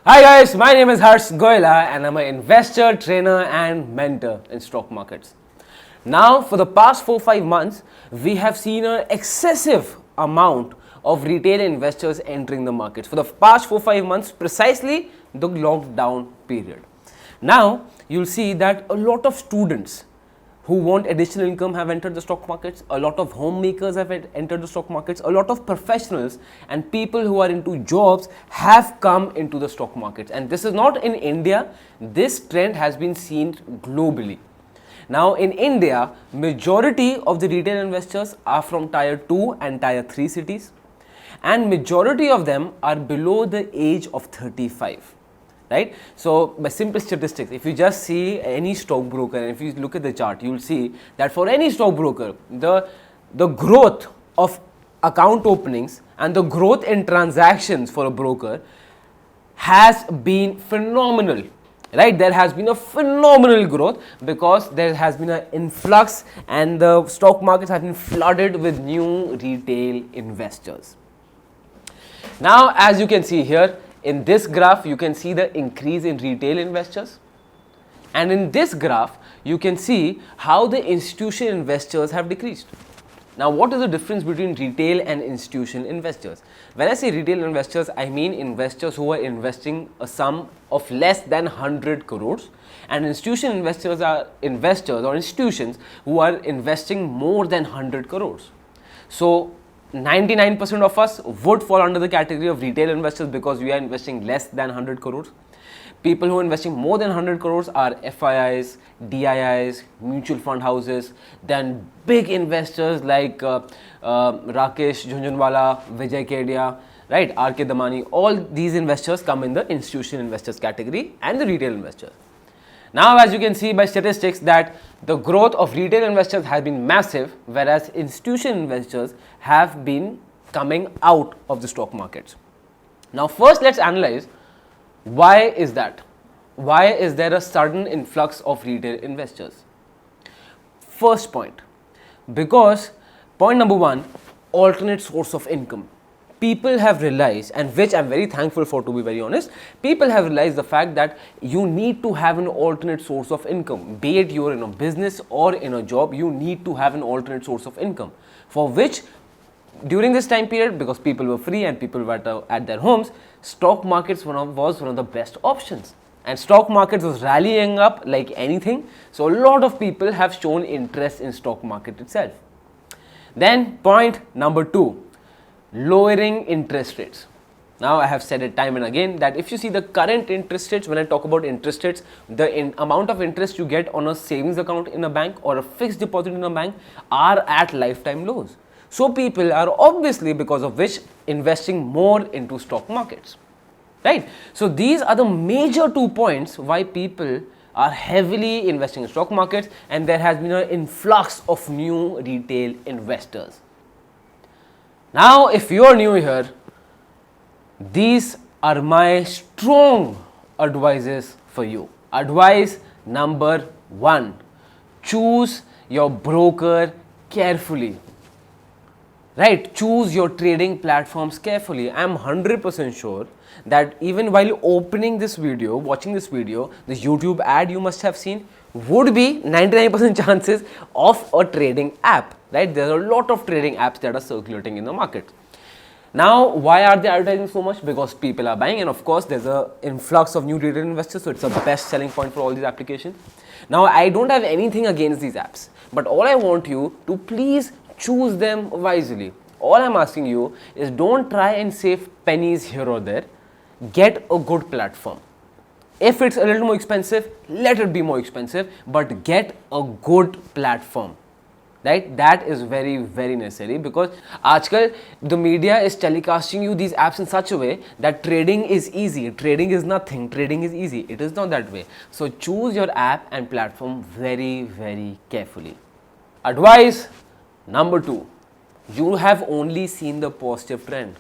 Hi guys, my name is Goela and I'm an investor, trainer and mentor in stock markets. Now for the past 4-5 months, we have seen an excessive amount of retail investors entering the markets. For the past 4-5 months, precisely the lockdown period. Now you'll see that a lot of students who want additional income have entered the stock markets. A lot of homemakers have entered the stock markets. A lot of professionals and people who are into jobs have come into the stock markets. And this is not in India. This trend has been seen globally. Now in India, majority of the retail investors are from tier 2 and tier 3 cities. And majority of them are below the age of 35. Right? So by simple statistics, if you just see any stockbroker and if you look at the chart, you will see that for any stockbroker, the growth of account openings and the growth in transactions for a broker has been phenomenal. Right? There has been a phenomenal growth because there has been an influx and the stock markets have been flooded with new retail investors. Now, as you can see here, in this graph, you can see the increase in retail investors. And in this graph, you can see how the institutional investors have decreased. Now, what is the difference between retail and institutional investors? When I say retail investors, I mean investors who are investing a sum of less than 100 crores. And institutional investors are investors or institutions who are investing more than 100 crores. So, 99% of us would fall under the category of retail investors because we are investing less than 100 crores. People who are investing more than 100 crores are FIIs, DIIs, mutual fund houses, then big investors like Rakesh Jhunjhunwala, Vijay Kedia, right, RK Damani. All these investors come in the institutional investors category and the retail investors. Now, as you can see by statistics that the growth of retail investors has been massive, whereas institutional investors have been coming out of the stock markets. Now, first let's analyze why is that? Why is there a sudden influx of retail investors? First point, because point number one, alternate source of income. People have realized, and which I'm very thankful for, to be very honest, people have realized the fact that you need to have an alternate source of income. Be it you're in a business or in a job, you need to have an alternate source of income. For which, during this time period, because people were free and people were at their homes, stock markets was one of the best options. And stock markets was rallying up like anything. So a lot of people have shown interest in stock market itself. Then point number two, lowering interest rates. Now I have said it time and again that if you see the current interest rates, when I talk about interest rates, the amount of interest you get on a savings account in a bank or a fixed deposit in a bank are at lifetime lows. So people are obviously, because of which, investing more into stock markets, right? So these are the major 2 points why people are heavily investing in stock markets, and there has been an influx of new retail investors. Now, if you are new here, these are my strong advices for you. Advice number one, choose your broker carefully. Right, choose your trading platforms carefully. I am 100% sure that even while opening this video, watching this video, this YouTube ad you must have seen would be 99% chances of a trading app. Right, there are a lot of trading apps that are circulating in the market. Now, why are they advertising so much? Because people are buying, and of course there's an influx of new retail investors, so it's a best selling point for all these applications. Now, I don't have anything against these apps, but all I want you to please choose them wisely. All I'm asking you is don't try and save pennies here or there. Get a good platform. If it's a little more expensive, let it be more expensive, but get a good platform. Right, that is very, very necessary because आजकल the media is telecasting you these apps in such a way that trading is easy, trading is nothing, trading is easy. It is not that way. So choose your app and platform very, very carefully. Advice number two, you have only seen the positive trend.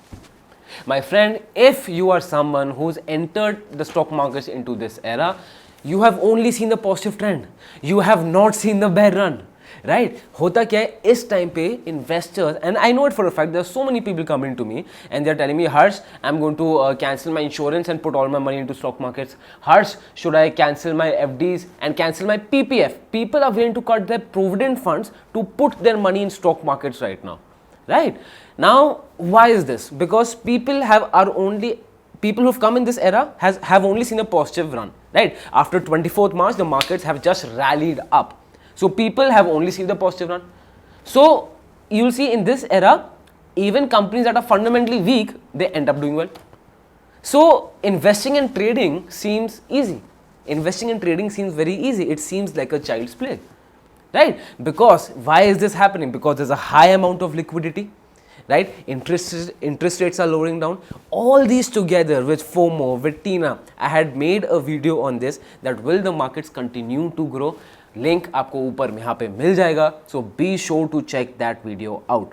My friend, if you are someone who's entered the stock markets into this era, you have only seen the positive trend. You have not seen the bear run. Right होता क्या है इस time पे investors and I know it for a fact there are so many people coming to me and they are telling me Harsh I am going to cancel my insurance and put all my money into stock markets Harsh should I cancel my FDs and cancel my PPF people are willing to cut their provident funds to put their money in stock markets right now right now why is this because people who've come in this era have only seen a positive run right after 24th March the markets have just rallied up so people have only seen the positive run so you'll see in this era even companies that are fundamentally weak they end up doing well so investing and trading seems easy investing and trading seems very easy it seems like a child's play right because why is this happening because there's a high amount of liquidity right interest rates are lowering down all these together with FOMO with Tina I had made a video on this that will the markets continue to grow link आपको ऊपर यहाँ पे मिल जाएगा so be sure to check that video out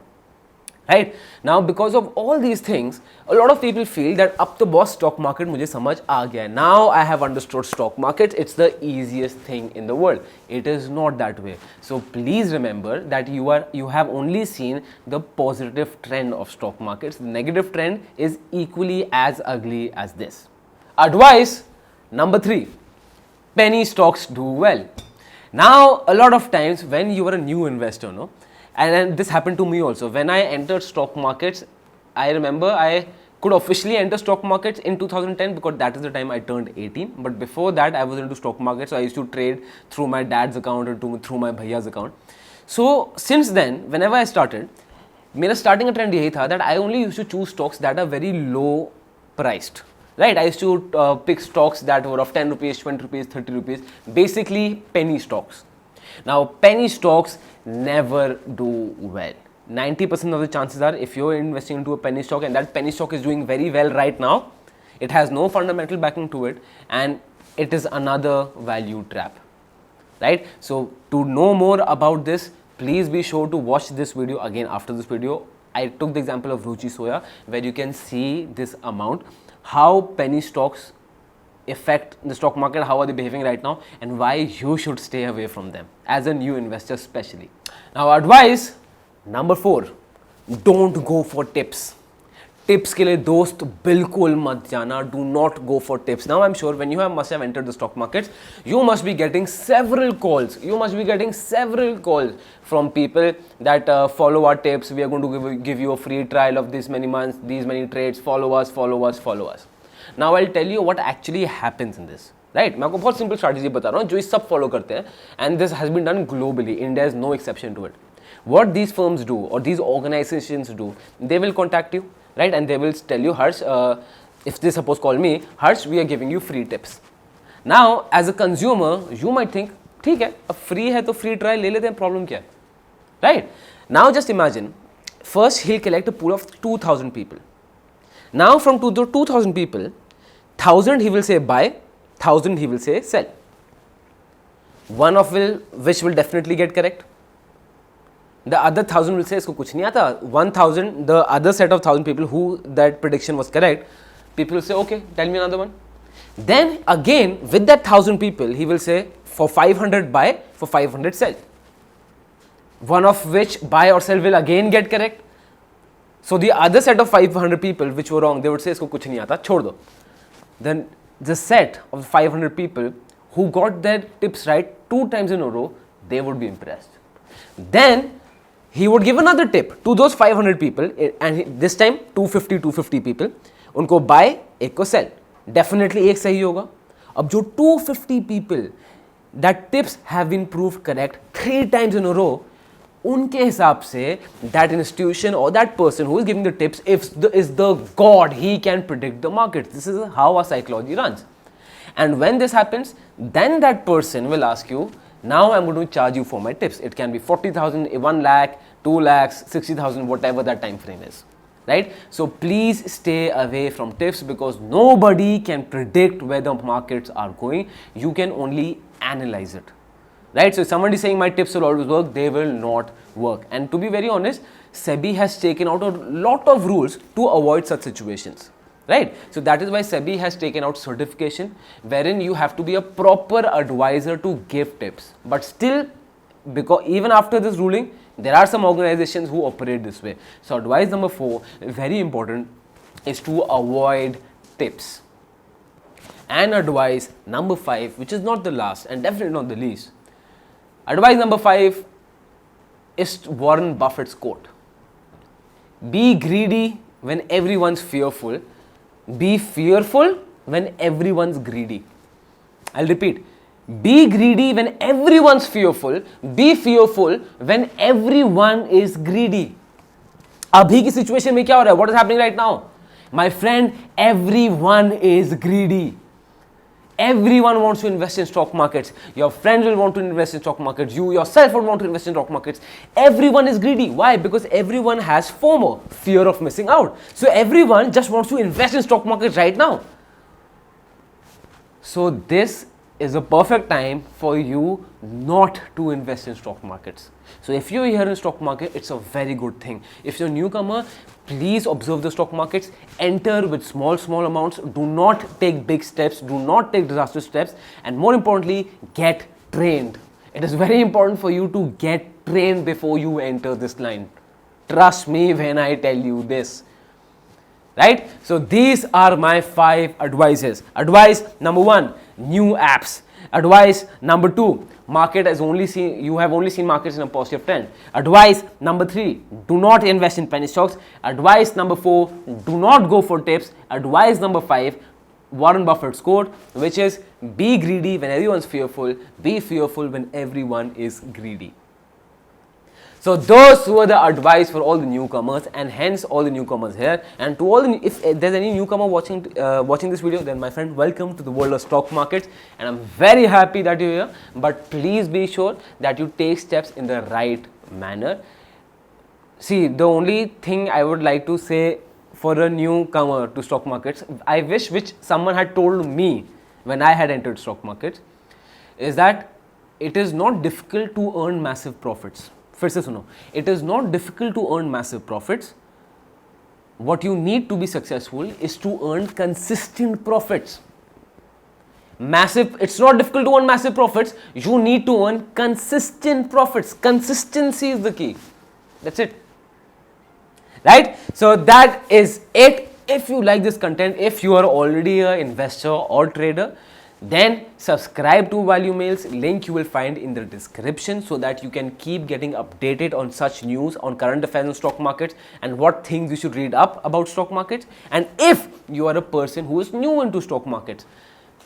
right now because of all these things a lot of people feel that up the boss stock market मुझे समझ आ गया है now I have understood stock markets it's the easiest thing in the world it is not that way so please remember that you have only seen the positive trend of stock markets the negative trend is equally as ugly as this advice number 3 penny stocks do well now a lot of times when you are a new investor no and this happened to me also when I entered stock markets I remember I could officially enter stock markets in 2010 because that is the time I turned 18 but before that I was into stock markets so I used to trade through my dad's account or through my bhaiya's account so since then whenever I started मेरा starting trend यही था that I only used to choose stocks that are very low priced right I used to pick stocks that were of 10 rupees 20 rupees 30 rupees basically penny stocks now penny stocks never do well 90% of the chances are if you're investing into a penny stock and that penny stock is doing very well right now it has no fundamental backing to it and it is another value trap right so to know more about this please be sure to watch this video again after this video I took the example of Ruchi Soya where you can see this amount how penny stocks affect the stock market how are they behaving right now and why you should stay away from them as a new investor especially now advice number 4 don't go for tips tips के लिए दोस्त बिल्कुल मत जाना do not go for tips now I'm sure when you must have entered the stock markets you must be getting several calls from people that follow our tips we are going to give you a free trial of this many months these many trades follow us now I'll tell you what actually happens in this right मैं आपको बहुत simple strategy बता रहा हूँ जो ये सब follow करते हैं and this has been done globally India is no exception to it what these firms do or these organizations do they will contact you right and they will tell you Harsh if they suppose call me Harsh we are giving you free tips now as a consumer you might think ठीक है अब free है तो free trial ले लेते हैं problem क्या है right now just imagine first he'll collect a pool of 2000 people now from 2000 people 1000 he will say buy 1000 he will say sell one of which will definitely get correct the other 1000 will say इसको कुछ नहीं आता 1000 the other set of 1000 people who that prediction was correct people will say okay tell me another one then again with that 1000 people he will say for 500 buy for 500 sell one of which buy or sell will again get correct so the other set of 500 people which were wrong they would say इसको कुछ नहीं आता छोड़ दो then the set of 500 people who got their tips right 2 times in a row they would be impressed then he would give another tip to those 500 people and this time 250 people उनको buy एक को sell definitely एक सही होगा अब जो 250 people that tips have been proved correct 3 times in a row उनके हिसाब से that institution or that person who is giving the tips is the god he can predict the market this is how our psychology runs and when this happens then that person will ask you now I'm going to charge you for my tips it can be 40,000 1 lakh 2 lakhs 60,000 whatever that time frame is right so please stay away from tips because nobody can predict where the markets are going you can only analyze it right so if somebody is saying my tips will always work they will not work and to be very honest SEBI has taken out a lot of rules to avoid such situations right so that is why SEBI has taken out certification wherein you have to be a proper advisor to give tips but still because even after this ruling, there are some organizations who operate this way. So advice number 4, very important, is to avoid tips. And advice number 5, which is not the last and definitely not the least, advice number 5 is Warren Buffett's quote: be greedy when everyone's fearful, be fearful when everyone's greedy. I'll repeat: be greedy when everyone's fearful, be fearful when everyone is greedy. अभी की situation में क्या हो रहा है? What is happening right now? My friend, everyone is greedy. Everyone wants to invest in stock markets. Your friends will want to invest in stock markets. You yourself will want to invest in stock markets. Everyone is greedy. Why? Because everyone has FOMO, fear of missing out. So everyone just wants to invest in stock markets right now. So this is a perfect time for you not to invest in stock markets. So if you're here in stock market, it's a very good thing. If you're a newcomer, please observe the stock markets, enter with small amounts, do not take big steps, do not take disastrous steps, and more importantly, get trained. It is very important for you to get trained before you enter this line. Trust me when I tell you this. Right? So these are my 5 advices. Advice number 1, new apps. Advice number 2, you have only seen markets in a positive trend. Advice number 3, do not invest in penny stocks. Advice number 4, do not go for tips. Advice number 5, Warren Buffett's quote, which is be greedy when everyone's fearful, be fearful when everyone is greedy. So those were the advice for all the newcomers, and hence all the newcomers here. And to all the, if there's any newcomer watching this video, then my friend, welcome to the world of stock markets, and I'm very happy that you're here. But please be sure that you take steps in the right manner. See, the only thing I would like to say for a newcomer to stock markets, I wish which someone had told me when I had entered stock markets, is that it is not difficult to earn massive profits. फिर से सुनो, it is not difficult to earn massive profits. What you need to be successful is to earn consistent profits. It's not difficult to earn massive profits. You need to earn consistent profits. Consistency is the key. That's it. Right? So that is it. If you like this content, if you are already an investor or trader, then subscribe to Value Mails. Link you will find in the description, so that you can keep getting updated on such news, on current affairs in stock markets, and what things you should read up about stock markets. And if you are a person who is new into stock markets,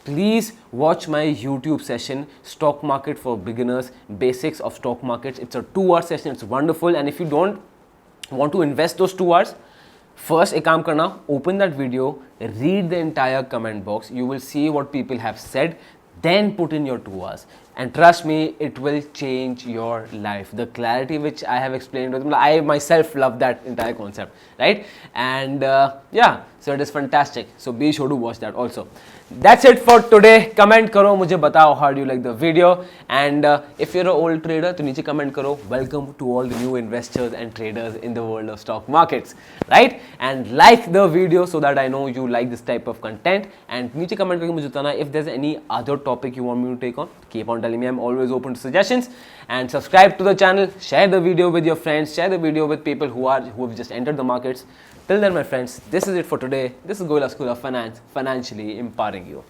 please watch my YouTube session, Stock Market for Beginners, Basics of Stock Markets. It's a 2-hour session. It's wonderful. And if you don't want to invest those 2 hours, first, एक काम करना, open that video, read the entire comment box. You will see what people have said. Then put in your 2 hours. And trust me, it will change your life. The clarity which I have explained, I myself love that entire concept, right? And yeah, so it is fantastic. So be sure to watch that also. That's it for today. Comment karo, mujhe batao how do you like the video. And if you're an old trader, to niche comment karo. Welcome to all the new investors and traders in the world of stock markets, right? And like the video so that I know you like this type of content. And niche comment karke mujhe batana if there's any other topic you want me to take on. Keep on telling me, I'm always open to suggestions. And subscribe to the channel, share the video with your friends, share the video with people who have just entered the markets. Till then, my friends, this is it for today. This is Goela School of Finance, financially empowering you.